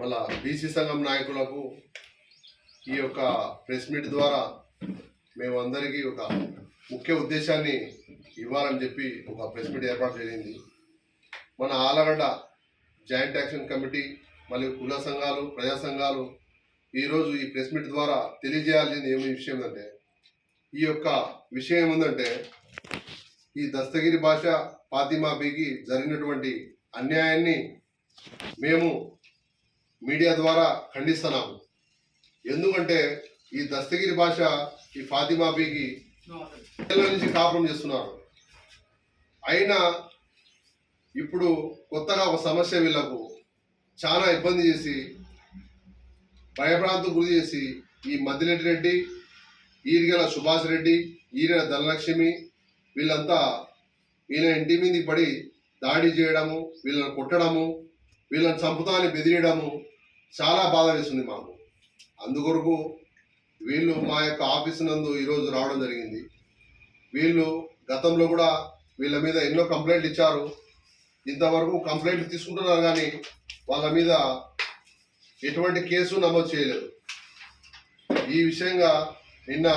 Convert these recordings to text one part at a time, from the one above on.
వాళ్ళ బీసీ సంఘం నాయకులకు ఈ యొక్క ప్రెస్ మీట్ ద్వారా మేము అందరికీ ఒక ముఖ్య ఉద్దేశాన్ని ఇవ్వాలని చెప్పి ఒక ప్రెస్ మీట్ ఏర్పాటు జరిగింది. మన ఆలగడ్డ జాయింట్ యాక్షన్ కమిటీ మరియు కుల సంఘాలు ప్రజా సంఘాలు ఈరోజు ఈ ప్రెస్ మీట్ ద్వారా తెలియజేయాల్సింది ఏమి విషయం అంటే, ఈ యొక్క విషయం ఏముందంటే, ఈ దస్తగిరి భాష ఫాతిమా బీకి జరిగినటువంటి అన్యాయాన్ని మేము మీడియా ద్వారా ఖండిస్తున్నాము. ఎందుకంటే ఈ దస్తగిరి భాష ఈ ఫాతిమా బీకి నుంచి కాపురం చేస్తున్నారు. అయినా ఇప్పుడు కొత్తగా ఒక సమస్య వీళ్ళకు చాలా ఇబ్బంది చేసి భయభ్రాంతుకు గురి చేసి ఈ మద్దిరెడ్డి రెడ్డి, ఈరిగల సుభాష్ రెడ్డి, ఈరిగల ధనలక్ష్మి వీళ్ళంతా వీళ్ళ ఇంటి మీదకి పడి దాడి చేయడము, వీళ్ళని కొట్టడము, వీళ్ళని చంపుతాని బెదిరియడము చాలా బాధ వేస్తుంది మాకు. అందుకొరకు వీళ్ళు మా యొక్క ఆఫీసు నందు ఈరోజు రావడం జరిగింది. వీళ్ళు గతంలో కూడా వీళ్ళ మీద ఎన్నో కంప్లైంట్లు ఇచ్చారు. ఇంతవరకు కంప్లైంట్ తీసుకుంటున్నారు కానీ వాళ్ళ మీద ఎటువంటి కేసు నమోదు చేయలేదు. ఈ విషయంగా నిన్న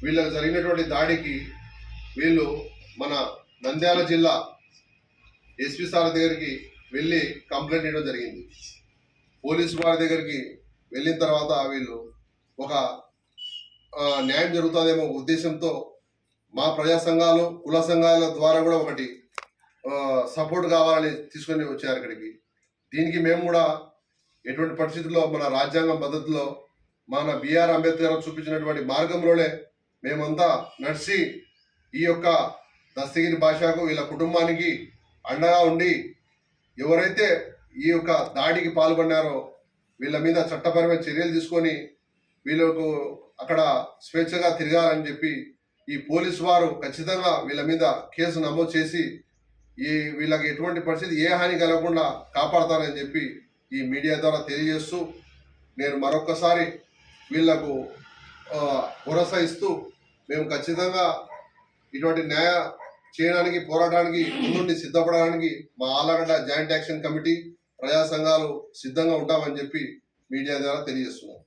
వీళ్ళకు జరిగినటువంటి దాడికి వీళ్ళు మన నంద్యాల జిల్లా ఎస్పీ సార్ దగ్గరికి వెళ్ళి కంప్లైంట్ ఇవ్వడం జరిగింది. పోలీసు వారి దగ్గరికి వెళ్ళిన తర్వాత వీళ్ళు ఒక న్యాయం జరుగుతుందేమో ఉద్దేశంతో మా ప్రజా సంఘాలు కుల సంఘాల ద్వారా కూడా ఒకటి సపోర్ట్ కావాలని తీసుకొని వచ్చారు ఇక్కడికి. దీనికి మేము కూడా ఎటువంటి పరిస్థితుల్లో మన రాజ్యాంగం పద్ధతిలో మన బిఆర్ అంబేద్కర్ చూపించినటువంటి మార్గంలోనే మేమంతా నడిచి ఈ యొక్క దస్తగిరి భాషకు వీళ్ళ కుటుంబానికి అండగా ఉండి ఎవరైతే ఈ యొక్క దాడికి పాల్గొన్నారో వీళ్ళ మీద చట్టపరమైన చర్యలు తీసుకొని వీళ్ళకు అక్కడ స్వేచ్ఛగా తిరగాలని చెప్పి ఈ పోలీసు వారు ఖచ్చితంగా వీళ్ళ మీద కేసు నమోదు చేసి వీళ్ళకి ఎటువంటి పరిస్థితి ఏ హాని కలగకుండా కాపాడతారని చెప్పి ఈ మీడియా ద్వారా తెలియజేస్తూ నేను మరొక్కసారి వీళ్లకు భరోసా ఇస్తూ మేము ఖచ్చితంగా ఇటువంటి న్యాయ చేయడానికి పోరాటానికి ముందుండి సిద్ధపడడానికి మా ఆలగడ్డ జాయింట్ యాక్షన్ కమిటీ ప్రజా సంఘాలు సిద్ధంగా ఉంటామని చెప్పి మీడియా ద్వారా తెలియజేస్తున్నాం.